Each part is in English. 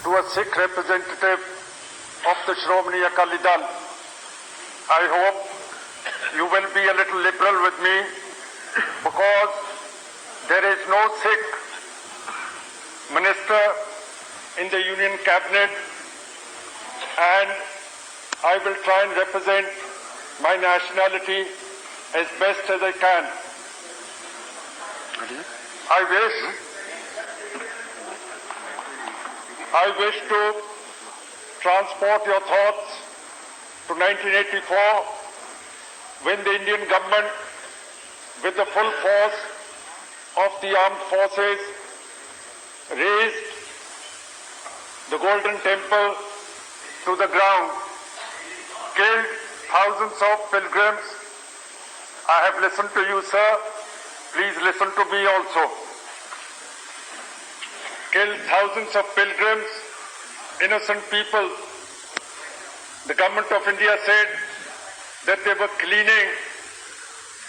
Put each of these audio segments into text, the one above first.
to a Sikh representative of the Shrommani Akali Dal. I hope you will be a little liberal with me because there is no Sikh minister in the Union Cabinet, and I will try and represent my nationality as best as I can. I wish to transport your thoughts to 1984, when the Indian government, with the full force of the armed forces, razed the Golden Temple to the ground, killed thousands of pilgrims. I have listened to you, sir. Please listen to me also. Killed thousands of pilgrims, innocent people. The government of India said that they were cleaning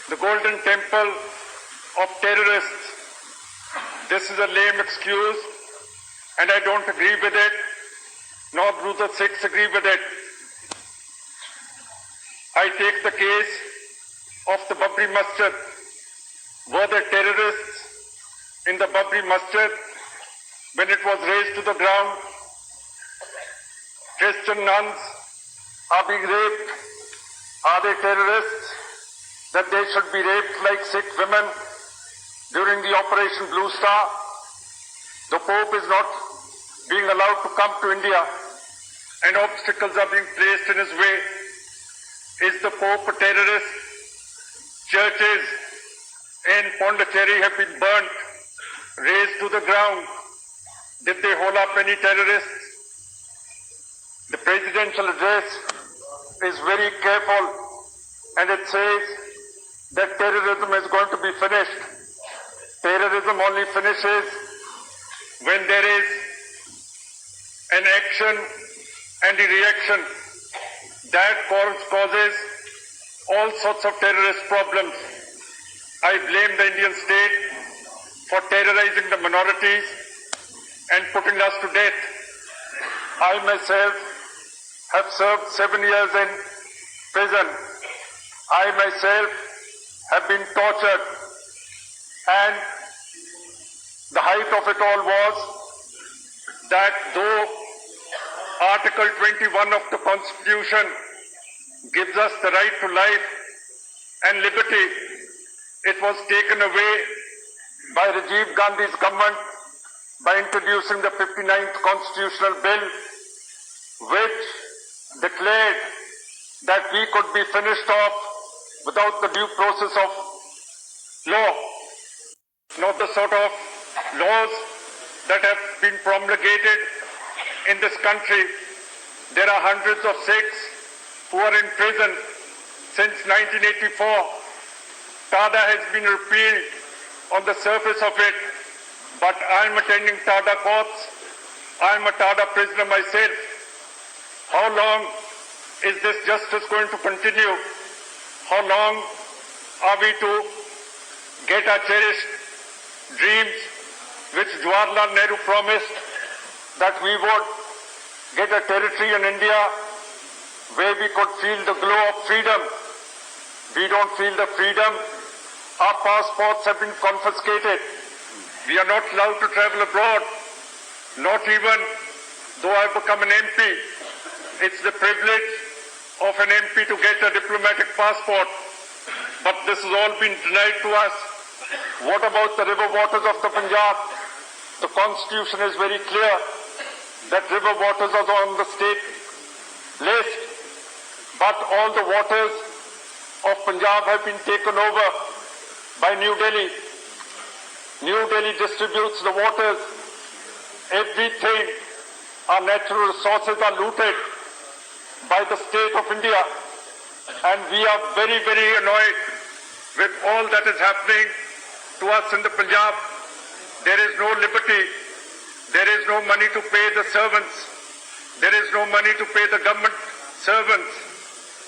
the Golden Temple of terrorists. This is a lame excuse, and I don't agree with it, nor do the Sikhs agree with it. I take the case of the Babri Masjid. Were there terrorists in the Babri Masjid when it was razed to the ground? Christian nuns are being raped. Are they terrorists that they should be raped like Sikh women during the Operation Blue Star? The Pope is not being allowed to come to India, and obstacles are being placed in his way. Is the Pope a terrorist? Churches in Pondicherry have been burnt, razed to the ground. Did they hold up any terrorists? The presidential address is very careful, and it says that terrorism is going to be finished. Terrorism only finishes when there is an action and a reaction. That causes all sorts of terrorist problems. I blame the Indian state for terrorizing the minorities and putting us to death. I myself have served 7 years in prison. I myself have been tortured, and the height of it all was that though Article 21 of the Constitution gives us the right to life and liberty, it was taken away by Rajiv Gandhi's government by introducing the 59th Constitutional Bill, which declared that we could be finished off without the due process of law. Not the sort of laws that have been promulgated in this country. There are hundreds of Sikhs who are in prison since 1984. TADA has been repealed on the surface of it, but I'm attending TADA courts. I'm a TADA prisoner myself. How long is this justice going to continue? How long are we to get our cherished dreams, which Jawaharlal Nehru promised, that we would get a territory in India where we could feel the glow of freedom? We don't feel the freedom. Our passports have been confiscated. We are not allowed to travel abroad, not even though I've become an MP. It's the privilege of an MP to get a diplomatic passport. But this has all been denied to us. What about the river waters of the Punjab? The Constitution is very clear that river waters are on the state list, but all the waters of Punjab have been taken over by New Delhi. New Delhi distributes the waters. Everything, our natural resources are looted by the state of India. And we are very, very annoyed with all that is happening to us in the Punjab. There is no liberty. There is no money to pay the servants. There is no money to pay the government servants.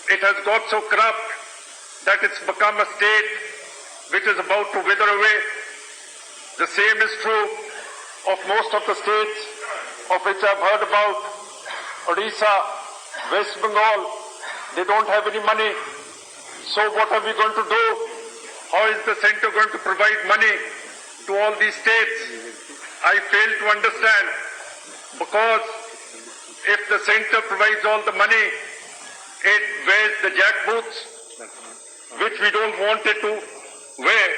It has got so corrupt that it's become a state which is about to wither away. The same is true of most of the states of which I've heard about, Odisha, West Bengal, they don't have any money. So what are we going to do? How is the center going to provide money to all these states? I fail to understand, because if the center provides all the money, it wears the jackboots, which we don't want it to wear.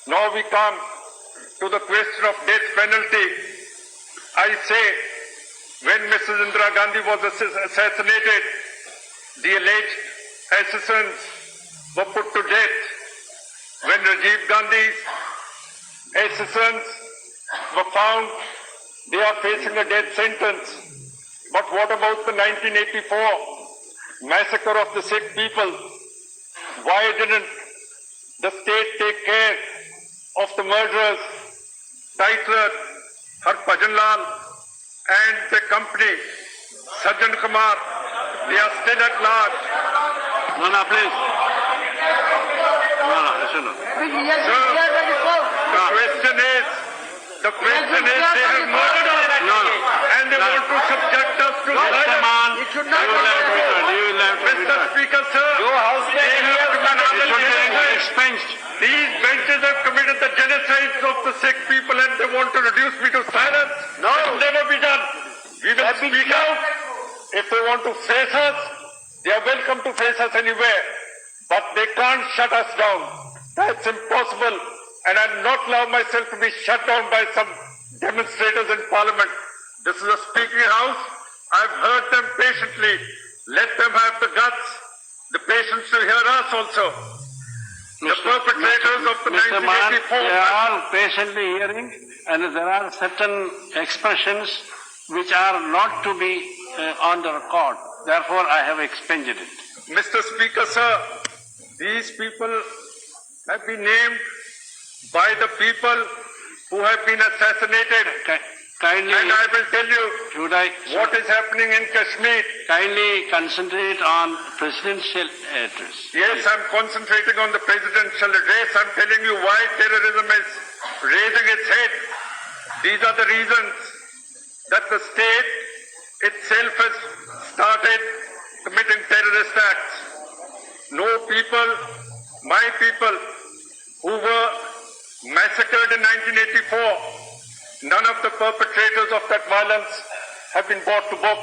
Now we come to the question of death penalty. I say, when Mrs. Indra Gandhi was assassinated, the alleged assassins were put to death. When Rajiv Gandhi's assassins were found, they are facing a death sentence. But what about the 1984 massacre of the Sikh people? Why didn't the state take care of the murderers, Titler, Harbhajan Lal, and the company, Sajjan Kumar? They are still at large. No, please. No, listen. Sir, the question is, they have murdered us, and they want to subject us to violence. Mr. Speaker, sir, these benches have committed the genocide of the Sikh people, and they want to reduce me to silence. No, it will never be done. We will speak out. If they want to face us, they are welcome to face us anywhere. But they can't shut us down. That's impossible. And I'll not allow myself to be shut down by some demonstrators in Parliament. This is a speaking house. I've heard them patiently. Let them have the guts, the patience to hear us also. The perpetrators of the Mr. 1984... They are all patiently hearing, and there are certain expressions which are not to be on the record. Therefore, I have expunged it. Mr. Speaker, sir, these people have been named by the people who have been assassinated. Kindly, and I will tell you what is happening in Kashmir. Kindly concentrate on presidential address. Yes, I'm concentrating on the presidential address. I'm telling you why terrorism is raising its head. These are the reasons that the state itself has started committing terrorist acts. No people, my people, who were massacred in 1984, none of the perpetrators of that violence have been brought to book.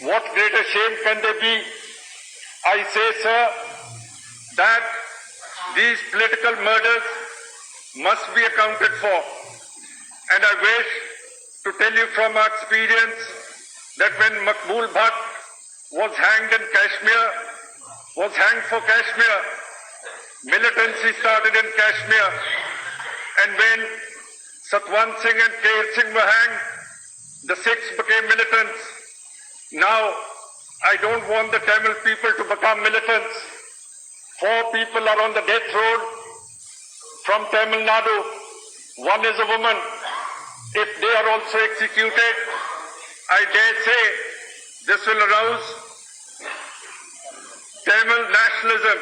What greater shame can there be? I say, sir, that these political murders must be accounted for. And I wish to tell you from our experience that when Maqbool Bhatt was hanged in Kashmir, was hanged for Kashmir, militancy started in Kashmir. And when Satwant Singh and Keir Singh were hanged, the Sikhs became militants. Now, I don't want the Tamil people to become militants. 4 people are on the death road from Tamil Nadu. 1 is a woman. If they are also executed, I dare say this will arouse Tamil nationalism,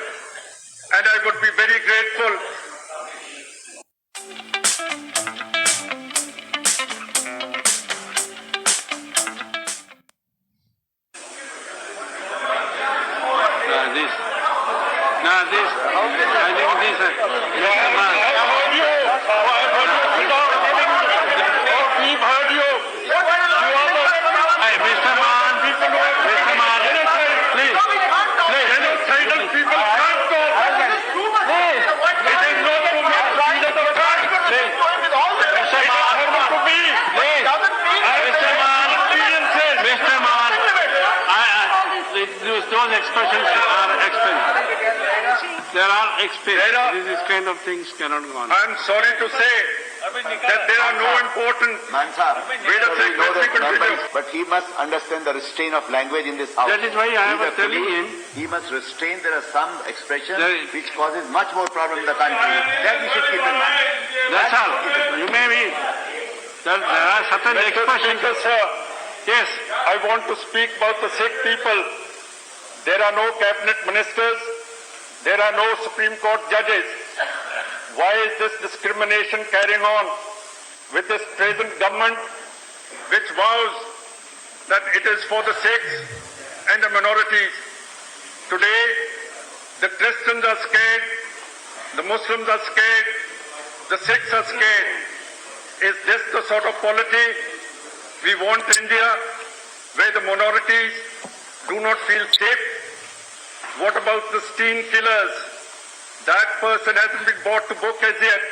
and I would be very grateful. Those expressions are expensive. There are expensive. These kind of things cannot go on. I'm sorry to say that there are no important... Man, sir, but he must understand the restraint of language in this house. That is why I was telling him. He must restrain. There are some expressions which causes much more problem in the country. That we should keep in mind. That's all. You may be. There are certain expressions. Sir, yes, I want to speak about the Sikh people. There are no cabinet ministers. There are no Supreme Court judges. Why is this discrimination carrying on with this present government which vows that it is for the Sikhs and the minorities. Today, the Christians are scared, the Muslims are scared, the Sikhs are scared. Is this the sort of polity we want in India, where the minorities do not feel safe? What about the Steen killers? That person hasn't been brought to book as yet.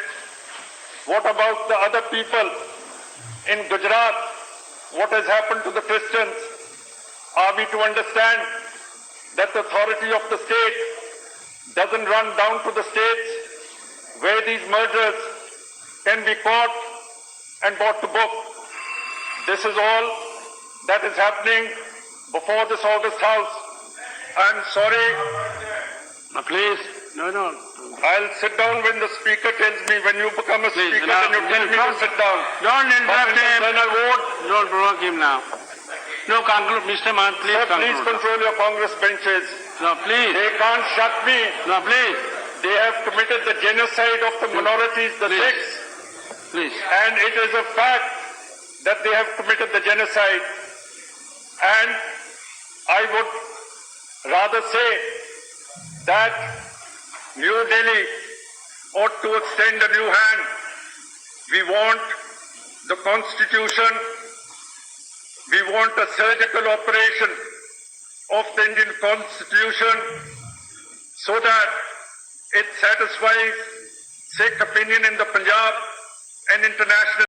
What about the other people in Gujarat? What has happened to the Christians? Are we to understand that the authority of the state doesn't run down to the states where these murderers can be caught and brought to book? This is all that is happening before this August House. I'm sorry. No, please. No. I'll sit down when the speaker tells me. When you become a Please, speaker, then you tell me to sit down. Don't interrupt him. When I vote, Don't provoke him now. No, conclude. Mr. Maan, please sir, conclude. please control your Congress benches. No, please. They can't shut me. No, please. They have committed the genocide of the minorities, the Please. Sikhs. Please. And it is a fact that they have committed the genocide. And I would rather say that New Delhi ought to extend a new hand. We want the Constitution. We want a surgical operation of the Indian Constitution so that it satisfies Sikh opinion in the Punjab and international